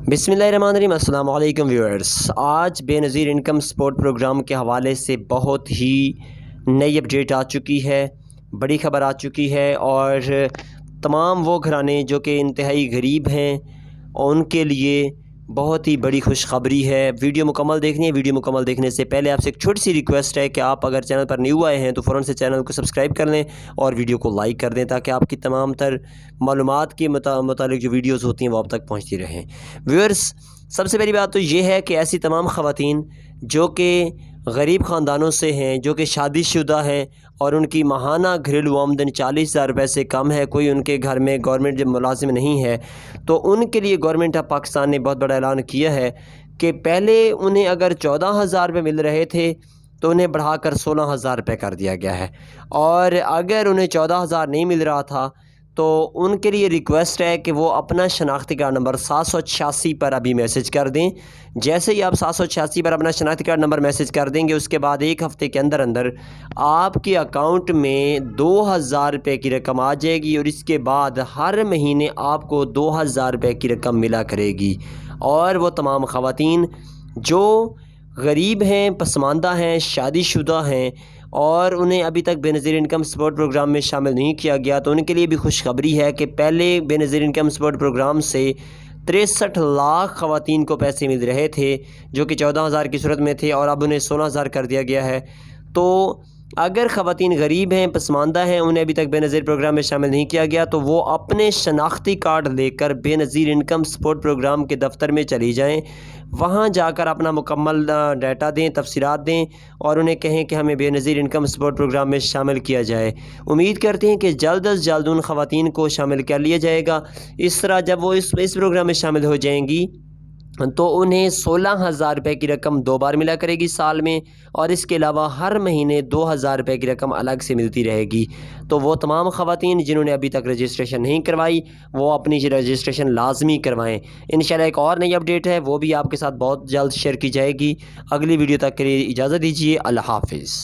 बिस्मिल्लाहिर्रहमानिर्रहीम। अस्सलाम वालेकुम व्यूअर्स। आज बेनज़ीर इनकम सपोर्ट प्रोग्राम के हवाले से बहुत ही नई अपडेट आ चुकी है, बड़ी ख़बर आ चुकी है और तमाम वो घराने जो कि इंतहाई गरीब हैं उनके लिए बहुत ही बड़ी खुशखबरी है। वीडियो मुकम्मल देखनी है। वीडियो मुकम्मल देखने से पहले आपसे एक छोटी सी रिक्वेस्ट है कि आप अगर चैनल पर न्यू आए हैं तो फ़ौरन से चैनल को सब्सक्राइब कर लें और वीडियो को लाइक कर दें ताकि आपकी तमाम तर मालूमात के मुतालिक जो वीडियोज़ होती हैं वो आप तक पहुँचती रहें। व्यूअर्स, सबसे पहली बात तो ये है कि ऐसी तमाम ख़वातीन जो कि गरीब ख़ानदानों से हैं, जो कि शादीशुदा हैं और उनकी माहाना घरेलू आमदन 40,000 रुपये से कम है, कोई उनके घर में गवर्नमेंट जब मुलाजिम नहीं है, तो उनके लिए गवर्नमेंट ऑफ पाकिस्तान ने बहुत बड़ा ऐलान किया है कि पहले उन्हें अगर 14,000 रुपये मिल रहे थे तो उन्हें बढ़ाकर 16,000 रुपये कर दिया गया है। और अगर उन्हें 14,000 नहीं मिल रहा था तो उनके लिए रिक्वेस्ट है कि वो अपना शनाख्ती कार्ड नंबर 786 पर अभी मैसेज कर दें। जैसे ही आप 786 पर अपना शनाख्ती कार्ड नंबर मैसेज कर देंगे, उसके बाद एक हफ़्ते के अंदर अंदर आपके अकाउंट में 2,000 रुपये की रकम आ जाएगी और इसके बाद हर महीने आपको 2,000 रुपये की रकम मिला करेगी। और वो तमाम ख़वातीन जो गरीब हैं, पसमानदा हैं, शादीशुदा हैं और उन्हें अभी तक बेनज़ीर इनकम सपोर्ट प्रोग्राम में शामिल नहीं किया गया, तो उनके लिए भी खुशखबरी है कि पहले बेनज़ीर इनकम सपोर्ट प्रोग्राम से 63 लाख ख़वातीन को पैसे मिल रहे थे जो कि 14,000 की सूरत में थे और अब उन्हें 16,000 कर दिया गया है। तो अगर ख़वातीन गरीब हैं, पसमानदा हैं, उन्हें अभी तक बेनज़ीर प्रोग्राम में शामिल नहीं किया गया, तो वो अपने शनाख्ती कार्ड लेकर बेनज़ीर इनकम सपोर्ट प्रोग्राम के दफ़्तर में चली जाएँ। वहाँ जाकर अपना मुकम्मल डाटा दें, तफसीलात दें और उन्हें कहें कि हमें बेनज़ीर इनकम सपोर्ट प्रोग्राम में शामिल किया जाए। उम्मीद करते हैं कि जल्द अज़ जल्द उन ख़वातीन को शामिल कर लिया जाएगा। इस तरह जब वो इस प्रोग्राम में शामिल हो जाएंगी तो उन्हें 16,000 रुपये की रकम 2 बार मिला करेगी साल में और इसके अलावा हर महीने 2,000 रुपये की रकम अलग से मिलती रहेगी। तो वो तमाम ख़वातीन जिन्होंने अभी तक रजिस्ट्रेशन नहीं करवाई वो अपनी रजिस्ट्रेशन लाजमी करवाएं। इंशाल्लाह एक और नई अपडेट है, वो भी आपके साथ बहुत जल्द शेयर की जाएगी। अगली वीडियो तक के लिए इजाज़त दीजिए। अल्लाह हाफ़िज़।